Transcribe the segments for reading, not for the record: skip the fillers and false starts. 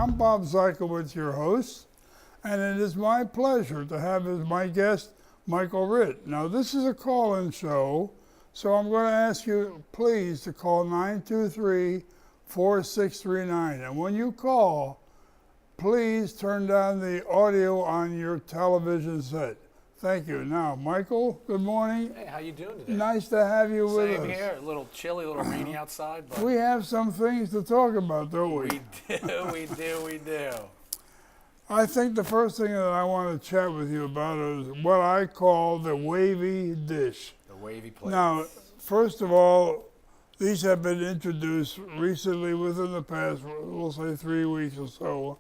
I'm Bob Zykowitz, your host, and it is my pleasure to have as my guest Michael Ritt. Now, this is a call-in show, so I'm going to ask you, please, to call 923-4639. And when you call, please turn down the audio on your television set. Thank you. Now, Michael, good morning. Hey, how you doing today? Nice to have you with us. Same here. A little chilly, a little rainy outside, but We have some things to talk about, don't we? we do. I think the first thing that I want to chat with you about is what I call the wavy dish. The wavy plates. Now, first of all, these have been introduced recently within the past, we'll say 3 weeks or so.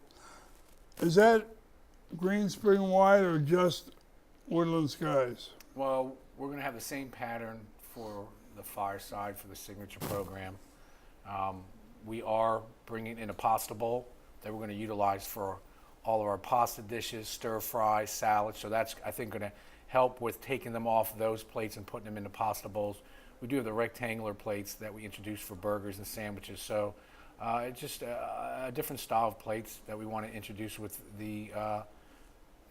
Is that Green Spring White or just Woodland Skies? Well, we're going to have the same pattern for the fireside for the signature program. We are bringing in a pasta bowl that we're going to utilize for all of our pasta dishes, stir fry, salad. So that's, I think, going to help with taking them off those plates and putting them into pasta bowls. We do have the rectangular plates that we introduced for burgers and sandwiches. So it's just a different style of plates that we want to introduce with the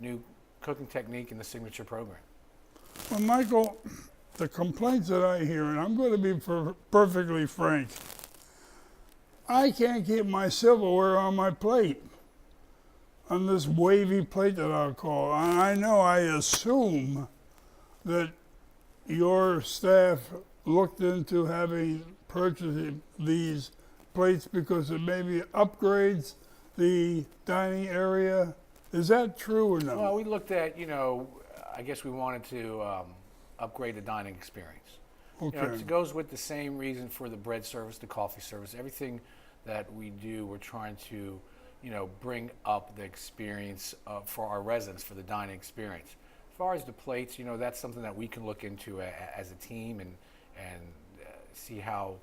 new cooking technique in the signature program. Well, Michael, the complaints that I hear, and I'm going to be perfectly frank, I can't keep my silverware on my plate, on this wavy plate that I'll call. And I assume that your staff looked into having purchased these plates because it maybe upgrades the dining area. Is that true or no? Well, we looked at, I guess we wanted to upgrade the dining experience. Okay. It goes with the same reason for the bread service, the coffee service, everything that we do, we're trying to, bring up the experience for our residents, for the dining experience. As far as the plates, that's something that we can look into as a team and see how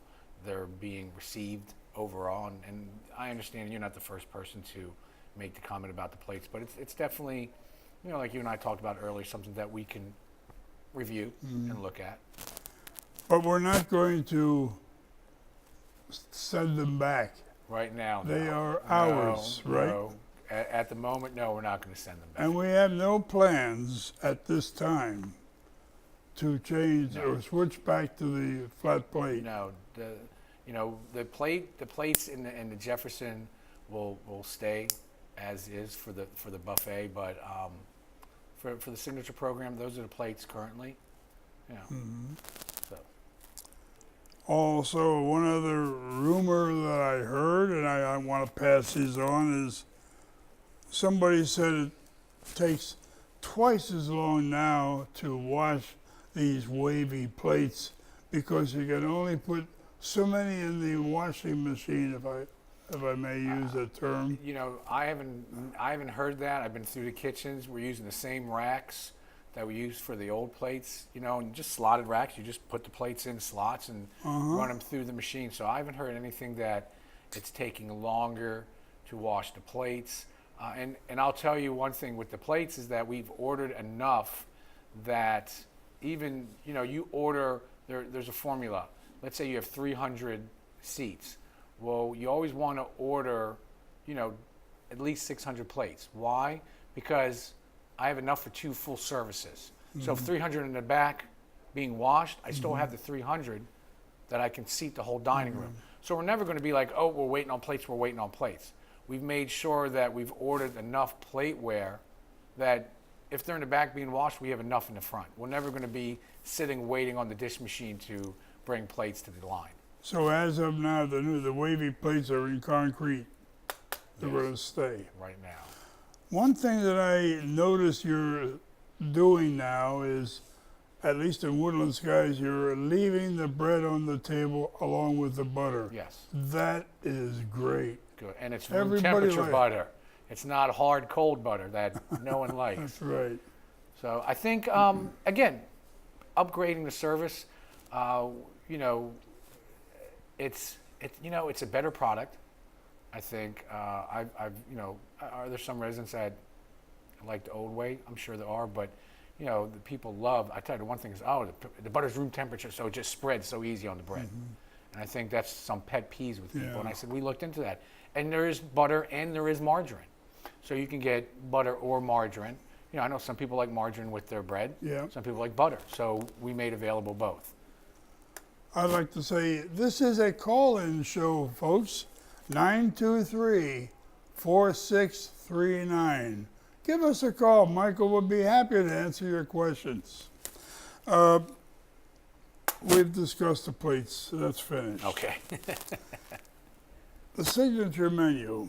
they're being received overall. And I understand you're not the first person to make the comment about the plates, but it's definitely, like you and I talked about earlier, something that we can review and look at. But we're not going to send them back. Right now, They no. are ours, No, right? no. At the moment, no, we're not going to send them back. And we have no plans at this time to change or switch back to the flat plate. No, the plates in the Jefferson will stay as is for the buffet, but for the signature program, those are the plates currently. So. Also, one other rumor that I heard, and I want to pass these on, is somebody said it takes twice as long now to wash these wavy plates because you can only put so many in the washing machine, if I may use that term. I haven't heard that. I've been through the kitchens. We're using the same racks that we used for the old plates, and just slotted racks. You just put the plates in slots and run them through the machine. So I haven't heard anything that it's taking longer to wash the plates. And I'll tell you one thing with the plates is that we've ordered enough that even, you order, there's a formula. Let's say you have 300 seats. Well, you always want to order, at least 600 plates. Why? Because I have enough for 2 full services. So if 300 in the back being washed, I still have the 300 that I can seat the whole dining room. So we're never going to be like, oh, we're waiting on plates. We've made sure that we've ordered enough plateware that if they're in the back being washed, we have enough in the front. We're never going to be sitting waiting on the dish machine to bring plates to the line. So as of now, the wavy plates are in concrete. They're going to stay. Right now. One thing that I notice you're doing now is, at least in Woodland Skies, you're leaving the bread on the table along with the butter. Yes. That is great. Good. And it's room Everybody temperature butter. It's not hard, cold butter that no one likes. That's right. So I think, again, upgrading the service, it's a better product. I think are there some residents that like the old way? I'm sure there are, but the people love. I tell you, the one thing is, the butter's room temperature, so it just spreads so easy on the bread. And I think that's some pet peeves with people. And I said we looked into that, And there is butter and there is margarine. So you can get butter or margarine. You know, I know some people like margarine with their bread. Yeah. Some people like butter. So we made available both. I'd like to say this is a call-in show, folks. 923-4639. Give us a call. Michael would be happy to answer your questions. We've discussed the plates. That's finished. Okay. The signature menu,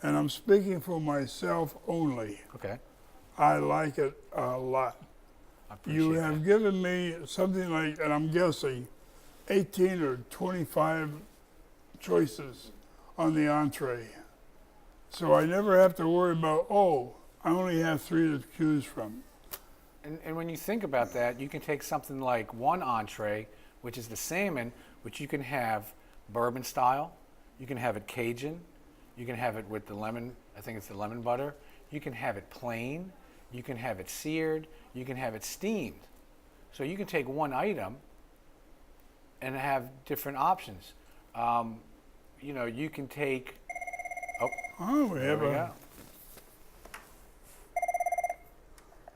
and I'm speaking for myself only. Okay. I like it a lot. I appreciate You have given me something like, and I'm guessing, 18 or 25 choices on the entree. So I never have to worry about, oh, I only have 3 to choose from. And when you think about that, you can take something like one entree, which is the salmon, which you can have bourbon style, you can have it Cajun, you can have it with the lemon, I think it's the lemon butter, you can have it plain, you can have it seared, you can have it steamed. So you can take one item and have different options. You know, you can take, Oh, we there have we a. go.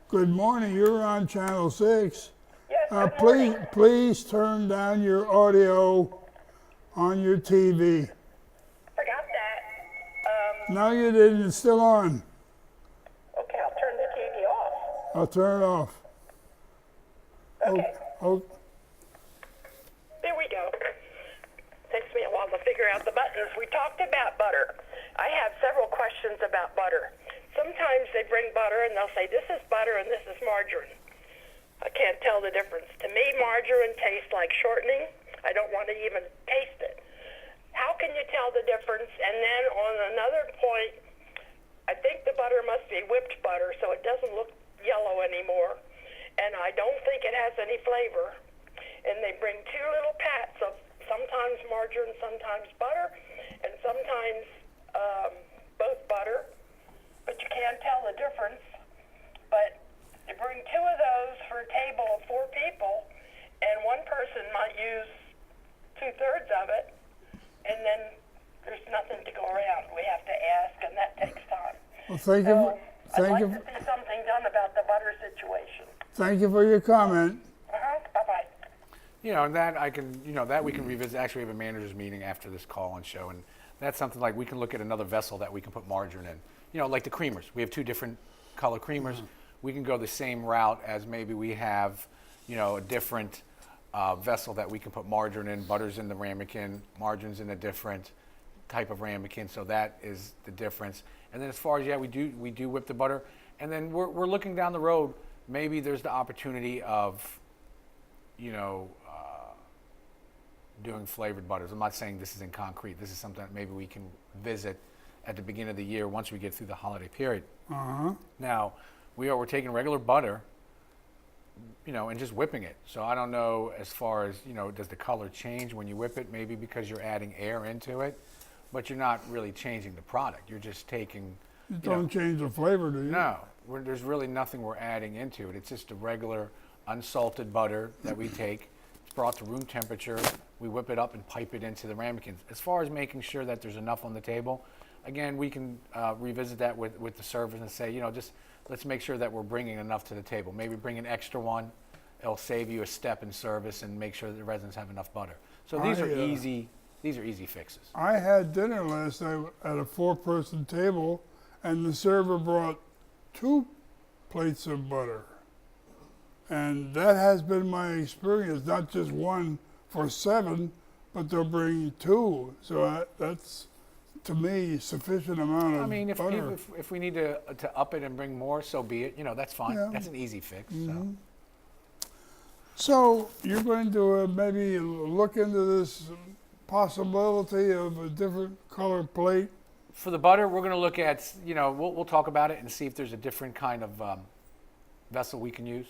Good morning. You're on Channel 6. Yes, good morning. Please turn down your audio on your TV. Forgot that. No, you didn't. It's still on. Okay, I'll turn the TV off. I'll turn it off. Okay, Oh, there we go. Takes me a while to figure out the buttons. We talked about butter. I have several questions about butter. Sometimes they bring butter and they'll say, this is butter and this is margarine. I can't tell the difference. To me, margarine tastes like shortening. I don't want to even taste it. How can you tell the difference? And then on another point, I think the butter must be whipped butter so it doesn't look yellow anymore. And I don't think it has any flavor. And they bring 2 little pats of sometimes margarine, sometimes butter, and sometimes both butter. But you can't tell the difference. But you bring 2 of those for a table of 4 people, and one person might use 2/3 of it, and then there's nothing to go around. We have to ask, and that takes time. well, thank you. So I'd Thank like you. to see something done about the butter situation. Thank you for your comment. Bye-bye. You know, and that I can, you know, that we can revisit. Actually, we have a manager's meeting after this call-in show, and that's something like we can look at another vessel that we can put margarine in. You know, like the creamers. We have 2 different color creamers. We can go the same route as maybe we have, you know, a different vessel that we can put margarine in. Butter's in the ramekin, margarine's in a different type of ramekin, so that is the difference. And then as far as, yeah, we do whip the butter. And then we're looking down the road, maybe there's the opportunity of, you know, doing flavored butters. I'm not saying this is in concrete. This is something that maybe we can visit at the beginning of the year once we get through the holiday period. Now, we're taking regular butter, you know, and just whipping it. So I don't know as far as, you know, does the color change when you whip it? Maybe because you're adding air into it, but you're not really changing the product. You're just taking, You don't change the flavor, do you? no, there's really nothing we're adding into it. It's just a regular unsalted butter that we take. It's brought to room temperature. We whip it up and pipe it into the ramekins. As far as making sure that there's enough on the table, again, we can revisit that with the servers and say, you know, just let's make sure that we're bringing enough to the table. Maybe bring an extra one. It'll save you a step in service and make sure that the residents have enough butter. So these are easy fixes. I had dinner last night at a 4-person table, and the server brought 2 plates of butter. And that has been my experience, not just one for 7, but they'll bring 2. So that's, to me, sufficient amount of I mean, butter. if we need to up it and bring more, so be it. You know, that's fine. Yeah. That's an easy fix. So you're going to maybe look into this possibility of a different color plate? For the butter, we're going to look at, you know, we'll talk about it and see if there's a different kind of vessel we can use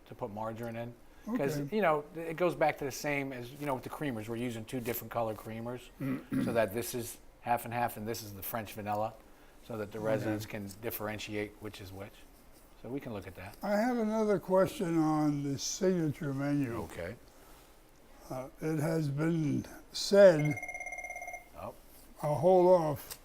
to put margarine in. Because, Okay. you know, it goes back to the same as, you know, with the creamers. We're using 2 different color creamers so that this is half and half and this is the French vanilla so that the residents can differentiate which is which. So we can look at that. I have another question on the signature menu. Okay. It has been said Oh. I'll hold off.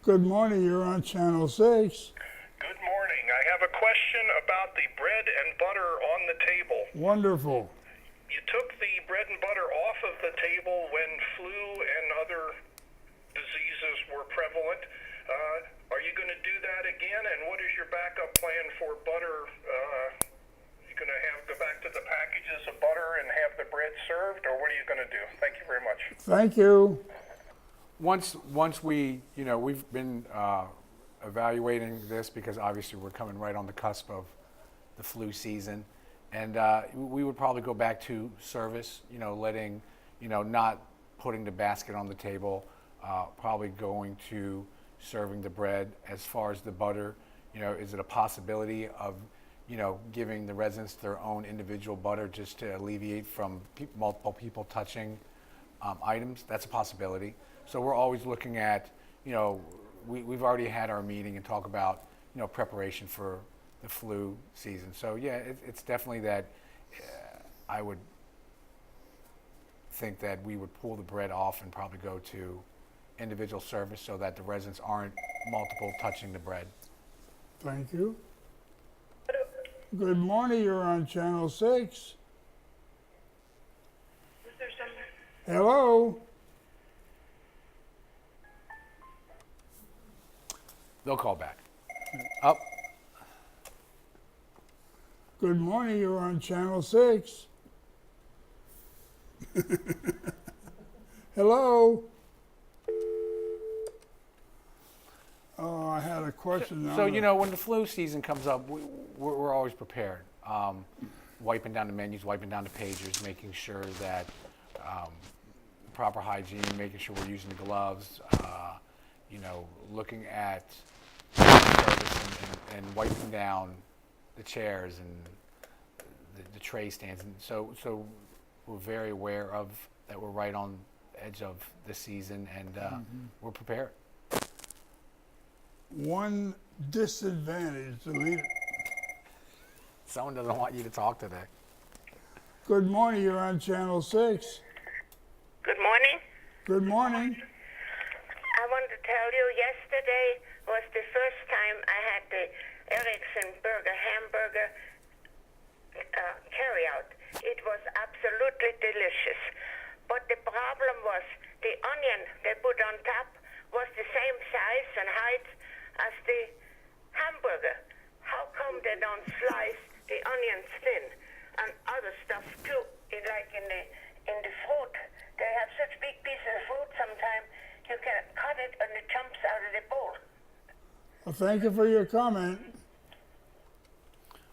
Good morning, you're on Channel 6. Good morning. I have a question about the bread and butter on the table. Wonderful. You took the bread and butter off of the table when flu and other diseases were prevalent. Are you going to do that again? And what is your backup plan for butter? You going to go back to the packages of butter and have the bread served, or what are you going to do? Thank you very much. Thank you. Once we, we've been evaluating this because obviously we're coming right on the cusp of the flu season, and we would probably go back to service, letting, not putting the basket on the table, probably going to serving the bread. As far as the butter, is it a possibility of, giving the residents their own individual butter just to alleviate from multiple people touching items? That's a possibility. So we're always looking at, we've already had our meeting and talk about, preparation for the flu season. So yeah, it's definitely that I would think that we would pull the bread off and probably go to individual service so that the residents aren't multiple touching the bread. Thank you. Good morning, you're on Channel 6. Is there some? Hello? They'll call back. Up. Good morning, you're on Channel 6. Hello? Oh, I had a question. So when the flu season comes up, we're always prepared. Wiping down the menus, wiping down the pagers, making sure that proper hygiene, making sure we're using the gloves, looking at service and wiping down the chairs and the tray stands. And so we're very aware of that. We're right on the edge of the season, and we're prepared. One disadvantage to leave. Someone doesn't want you to talk today. Good morning, you're on Channel 6. Good morning. Good morning. I wanted to tell you, yesterday was the first time I had the Erickson hamburger carry out. It was absolutely delicious. But the problem was the onion they put on top was the same size and height as the hamburger. How come they don't slice the onions thin and other stuff too? Like in the fruit, they have such big pieces of fruit sometimes you can cut it and it jumps out of the bowl. Well, thank you for your comment.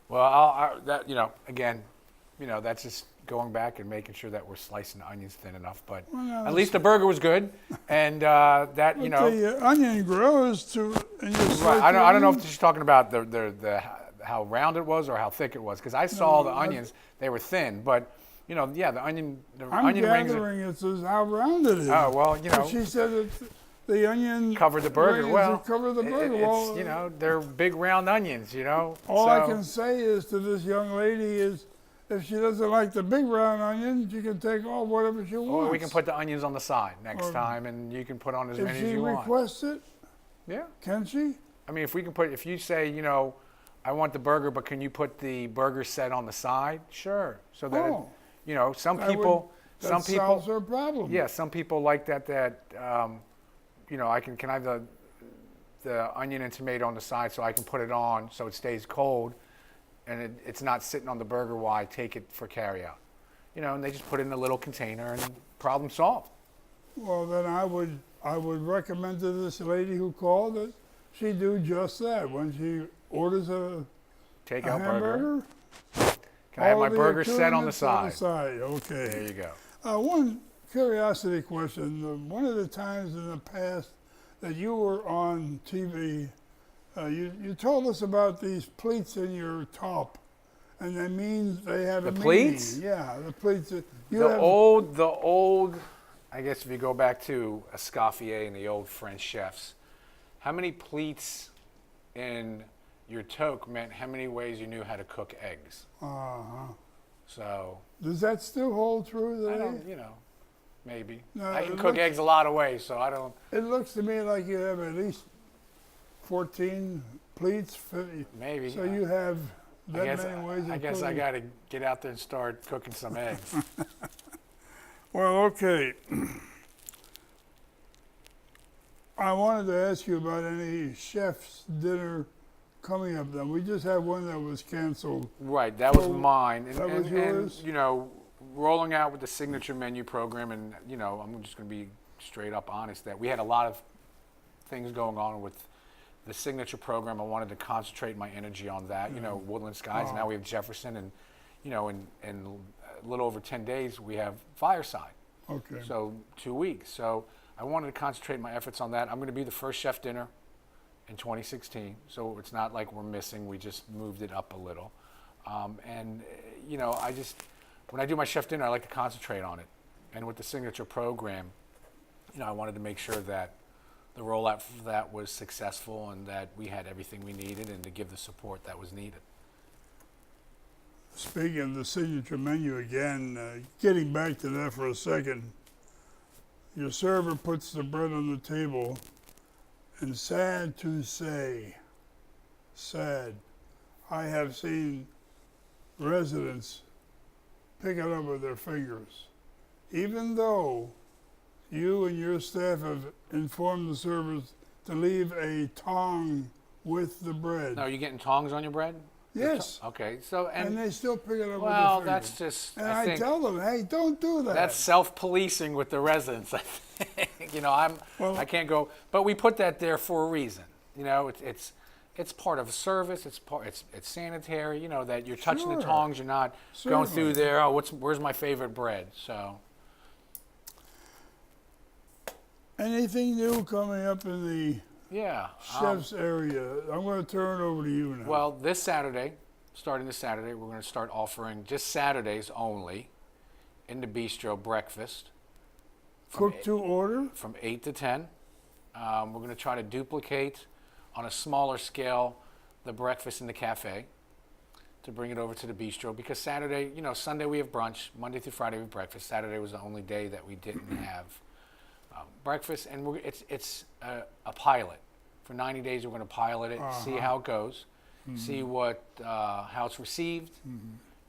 Well, again, that's just going back and making sure that we're slicing the onions thin enough. But at least the burger was good, and The onion grows to. And you right. I don't know if she's talking about the how round it was or how thick it was, because I saw the onions, they were thin, but the onion I'm onion rings. gathering it says how round it is. Oh well, But she said that the onion cover the burger. rings Well, cover the burger. it's they're big round onions. All I can say is to this young lady is, if she doesn't like the big round onions, she can take off whatever she wants. Or we can put the onions on the side next time, and you can put on as many as you want. If she requests it, Yeah. can she? I mean, if you say, I want the burger, but can you put the burger set on the side? Sure. So that, some people solves her problem. Yeah, some people like that, can I have the onion and tomato on the side so I can put it on so it stays cold and it's not sitting on the burger while I take it for carryout. And they just put it in a little container and problem solved. Well, then I would recommend to this lady who called that she do just that. When she orders a Takeout hamburger, Can I have all my the burger set on the accoutrements side? Okay. There you go. One curiosity question. One of the times in the past that you were on TV, you told us about these pleats in your top, and that means they have a meaning. Pleats? Yeah, the pleats. The old, I guess if you go back to Escoffier and the old French chefs, how many pleats in your toque meant how many ways you knew how to cook eggs. Uh-huh. So Does that still hold true today? I don't, maybe. No, I can it cook looks- eggs a lot of ways, so I don't. It looks to me like you have at least 14 pleats. 50. Maybe. So you have that I guess, many ways of I guess I cooking. got to get out there and start cooking some eggs. Well, okay. I wanted to ask you about any chef's dinner coming up. Then we just had one that was canceled. Right, that was So, mine. And, that was yours? and, you know, rolling out with the signature menu program, and, you know, I'm just going to be straight up honest that we had a lot of things going on with the signature program. I wanted to concentrate my energy on that, you know, Woodland Skies. And now we have Jefferson, and, you know, in a little over 10 days, we have Fireside. Okay. So 2 weeks. So I wanted to concentrate my efforts on that. I'm going to be the first chef dinner in 2016. So it's not like we're missing. We just moved it up a little. You know, when I do my chef dinner, I like to concentrate on it. And with the signature program, you know, I wanted to make sure that the rollout for that was successful and that we had everything we needed and to give the support that was needed. Speaking of the signature menu again, getting back to that for a second, your server puts the bread on the table, and sad to say, I have seen residents pick it up with their fingers. Even though you and your staff have informed the servers to leave a tong with the bread. Now, are you getting tongs on your bread? Yes. Okay, so, And they still pick it up well, with their that's fingers. just, And I I think tell them, hey, don't do that. that's self-policing with the residents. I think. You know, Well- I can't go, but we put that there for a reason. You know, it's part of a service. It's sanitary. You know that you're touching the Sure. tongs. You're not going through Certainly. there. Oh, where's my favorite bread? So Anything new coming up in the yeah. chef's area? I'm going to turn it over to you now. Well, starting this Saturday, we're going to start offering just Saturdays only in the bistro breakfast Cook to order? from 8 to 10. We're going to try to duplicate on a smaller scale the breakfast in the cafe to bring it over to the bistro because Saturday, you know, Sunday we have brunch, Monday through Friday we have breakfast. Saturday was the only day that we didn't have breakfast, and it's a pilot. For 90 days we're going to pilot it, see how it goes, see how it's received,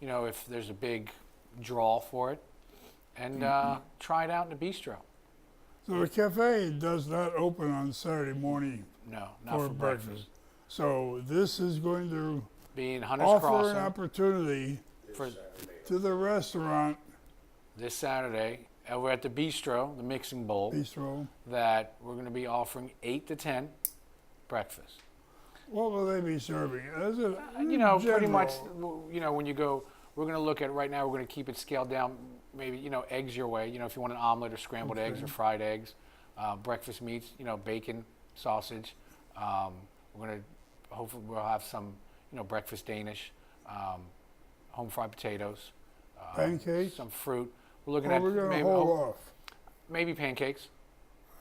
you know, if there's a big draw for it, and try it out in the bistro. So the cafe does not open on Saturday morning No, not for for breakfast. So this is going to Being Hunters offer Crossing an opportunity for to the restaurant this Saturday. We're at the bistro, the Mixing Bowl, bistro. that we're going to be offering 8 to 10 breakfast. What will they be serving? Is it You know, pretty general? much, you know, when you go, we're going to look at right now, we're going to keep it scaled down, maybe, you know, eggs your way. You know, if you want an omelet or scrambled eggs or fried eggs, breakfast meats, you know, bacon, sausage. We're going to, hopefully we'll have some, you know, breakfast Danish, home fried potatoes. Pancakes? Some fruit. We're looking Or at we're going to maybe, hold off. maybe pancakes.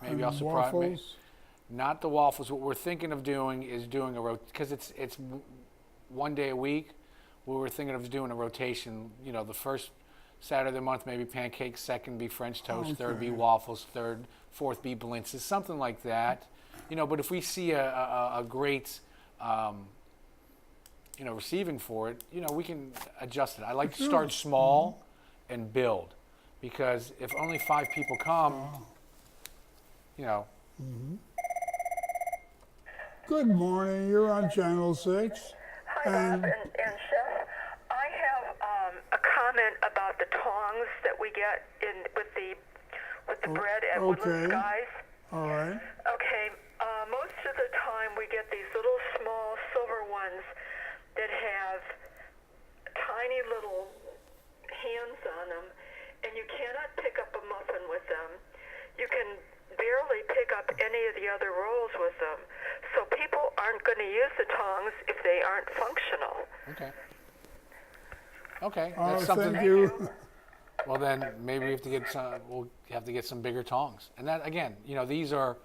Maybe And I'll surprise me. waffles? Not the waffles. What we're thinking of doing is doing because it's one day a week. We were thinking of doing a rotation. You know, the first Saturday of the month maybe pancakes, second be French toast, third be Okay. waffles, fourth be blintzes, something like that. You know, but if we see a great you know, receiving for it, you know, we can adjust it. I like to start small and build, because if only 5 people come, you know. Good morning. You're on Channel 6. Hi, Bob and Chef. I have a comment about the tongs that we get with the bread at Woodland okay. Skies. All right. Okay, most of the time we get these little small silver ones that have tiny little hands on them, and you cannot pick up a muffin with them. You can barely pick up any of the other rolls with them. So people aren't going to use the tongs if they aren't functional. Okay. Okay, Oh, that's something. thank you. Well, then maybe we have to get some. We'll have to get some bigger tongs. And that again, you know, these are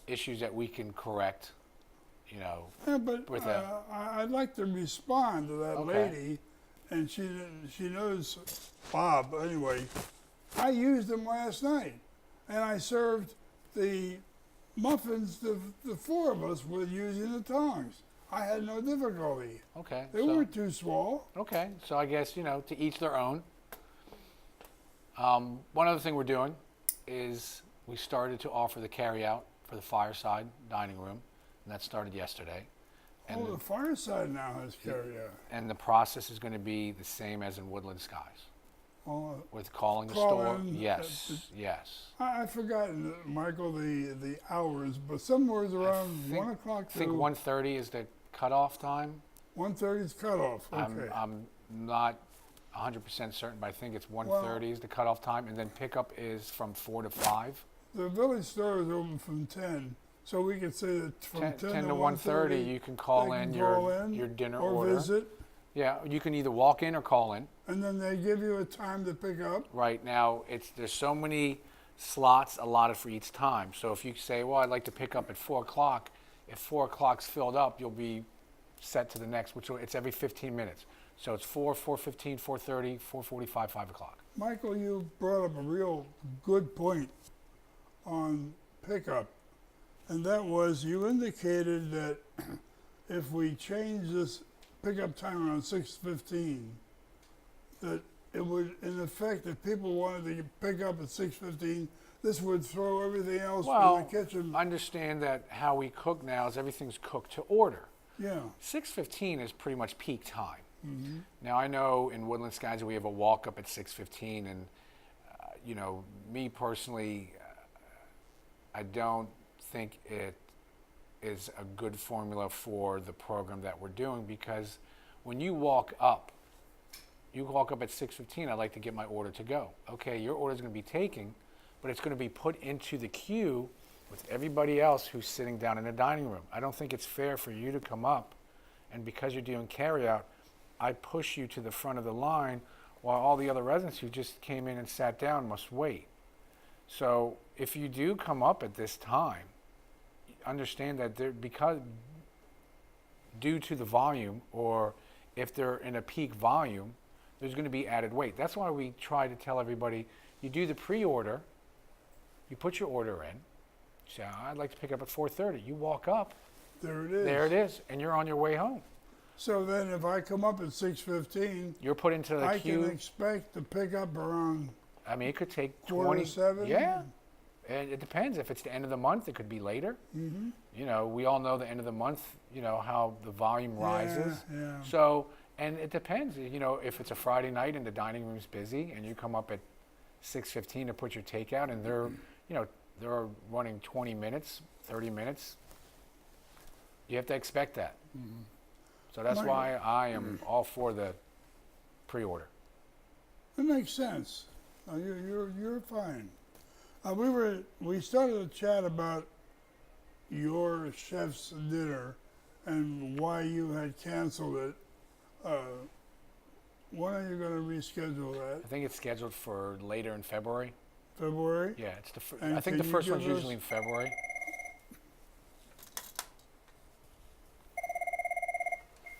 issues that we can correct. You know. Yeah, but With that. I'd like to respond to that Okay. lady and she knows Bob anyway. I used them last night, and I served the muffins. The four of us were using the tongs. I had no difficulty. Okay. They weren't too small. Okay, so I guess, to each their own. One other thing we're doing is we started to offer the carry-out for the fireside dining room, and that started yesterday. And The fireside now has carry-out. and the process is going to be the same as in Woodland Skies, Oh, with calling the Call store. in Yes, yes. I've forgotten, Michael, the hours, but somewhere around 1 o'clock I think to 1:30 is the cutoff time. 1:30 is cutoff. Okay. I'm not 100% certain, but I think it's 1:30 is the cutoff time, and then pickup is from 4 to 5. The village store is open from 10, so we could say that from 10 to 1:30, you can call they in can your call in your dinner or order. visit, Yeah, you can either walk in or call in. and then they give you a time to pick up. Right now, there's so many slots allotted for each time. So if you say, well, I'd like to pick up at 4 o'clock, if 4 o'clock's filled up, you'll be set to the next, it's every 15 minutes. So it's 4, 4:15, 4:30, 4:45, 5 o'clock. Michael, you brought up a real good point on pickup, and that was you indicated that if we change this pickup time around 6:15, that it would, in effect, if people wanted to pick up at 6:15, this would throw everything else Well, in the kitchen. understand that how we cook now is everything's cooked to order. Yeah. 6:15 is pretty much peak time. Now I know in Woodland Skies we have a walk up at 6:15, and me personally, I don't think it is a good formula for the program that we're doing, because when you walk up at 6:15, I'd like to get my order to go. Okay, your order is going to be taken, but it's going to be put into the queue with everybody else who's sitting down in the dining room. I don't think it's fair for you to come up, and because you're doing carryout, I push you to the front of the line while all the other residents who just came in and sat down must wait. So if you do come up at this time, understand that due to the volume, or if they're in a peak volume, there's going to be added weight. That's why we try to tell everybody, you do the pre-order, you put your order in, say, I'd like to pick up at 4:30. You walk up, There it is. there it is, and you're on your way home. So then if I come up at 6:15, You're put into the I queue. can expect to pick up around I mean, it could take 4 20. to 7? Yeah. And it depends. If it's the end of the month, it could be later. We all know the end of the month, how the volume rises. Yeah. So, and it depends. If it's a Friday night and the dining room's busy and you come up at 6:15 to put your takeout, and they're running 20 minutes, 30 minutes, you have to expect that. So that's Mike- why I am all for the pre-order. It makes sense. You're fine. We started to chat about your chef's dinner and why you had canceled it. When are you going to reschedule that? I think it's scheduled for later in February. February? Yeah, And I think can the you first one's give us- usually in February.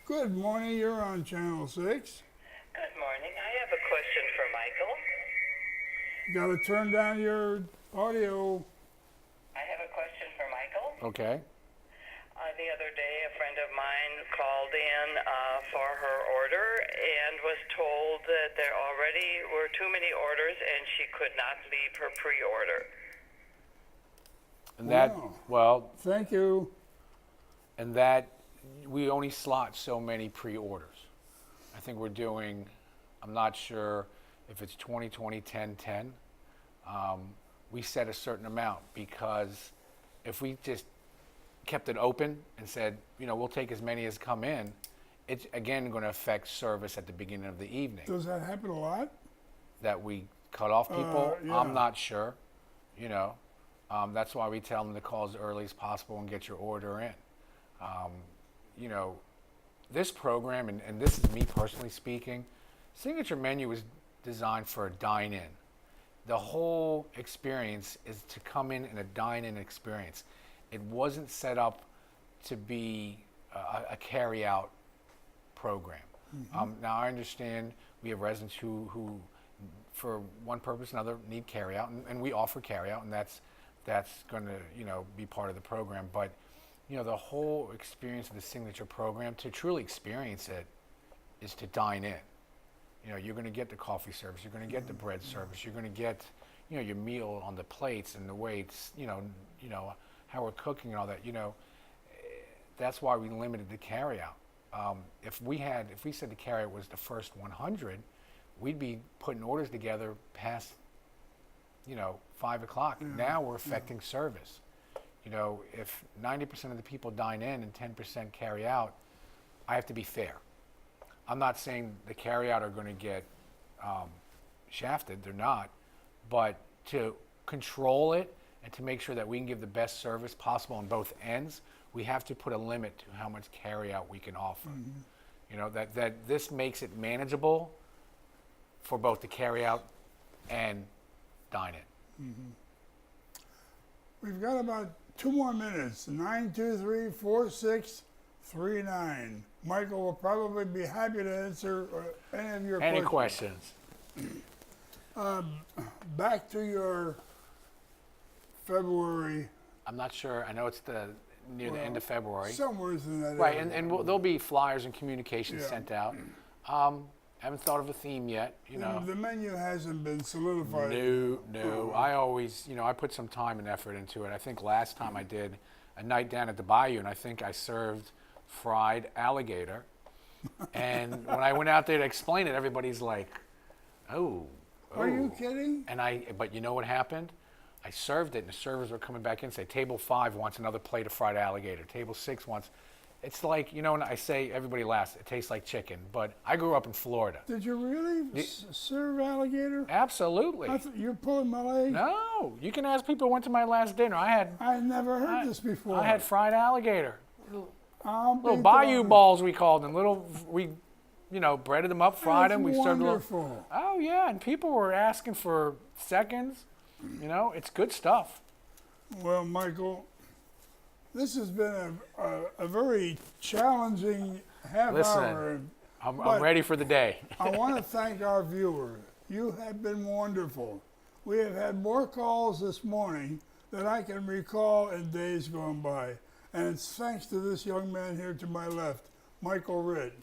Good morning. You're on Channel 6. Good morning. I have a question for Michael. Got to turn down your audio. I have a question for Michael. Okay. The other day, a friend of mine called in for her order and was told that there already were too many orders and she could not leave her pre-order. And that, Wow. well, Thank you. and that we only slot so many pre-orders. I think we're doing, I'm not sure if it's 20, 20, 10, 10. We set a certain amount, because if we just kept it open and said, we'll take as many as come in, it's again going to affect service at the beginning of the evening. Does that happen a lot? That we cut off people, yeah. I'm not sure. That's why we tell them to call as early as possible and get your order in. This program, and this is me personally speaking, Signature Menu was designed for a dine-in. The whole experience is to come in a dine-in experience. It wasn't set up to be a carry-out program. Now I understand we have residents who for one purpose or another need carryout, and we offer carryout, and that's going to be part of the program. But the whole experience of the signature program, to truly experience it, is to dine in. You're going to get the coffee service, you're going to get the bread service, you're going to get your meal on the plates, and the way it's how we're cooking and all that. That's why we limited the carryout. If we said the carryout was the first 100, we'd be putting orders together past 5 o'clock. Now we're affecting service. If 90% of the people dine in and 10% carry out, I have to be fair. I'm not saying the carry out are going to get shafted. They're not. But to control it and to make sure that we can give the best service possible on both ends, we have to put a limit to how much carry out we can offer. That this makes it manageable for both the carry out and dine in. We've got about 2 more minutes. 923-4639. Michael will probably be happy to answer any of your Any questions. Back to your February. I'm not sure. I know it's near the end of February. Somewhere in that Right, area. and there'll be flyers and communications sent out. Haven't thought of a theme yet, The menu hasn't been solidified. No. I always, I put some time and effort into it. I think last time I did a night down at the Bayou, and I think I served fried alligator. And when I went out there to explain it, everybody's like, oh. Are you kidding? But you know what happened? I served it, and the servers were coming back in and say, table 5 wants another plate of fried alligator. Table 6 wants. It's like, and I say, everybody laughs, it tastes like chicken. But I grew up in Florida. Did you really serve alligator? Absolutely. You're pulling my leg? No, you can ask people who went to my last dinner. I never heard this before. I had fried alligator. Little Be bayou darned. balls, we called them. We breaded them up, fried That's them. We served them. wonderful. Oh, yeah, and people were asking for seconds. It's good stuff. Well, Michael, this has been a very challenging half hour. I'm but ready for the day. I want to thank our viewers. You have been wonderful. We have had more calls this morning than I can recall in days gone by. And it's thanks to this young man here to my left, Michael Ridd.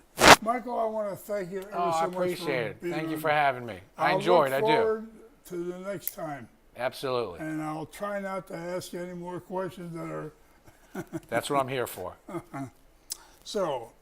Michael, I want to thank you ever so much. I appreciate it. being Thank you on. for having me. I I'll enjoyed it. look I do. forward to the next time. Absolutely. And I'll try not to ask any more questions that are. That's what I'm here for. So,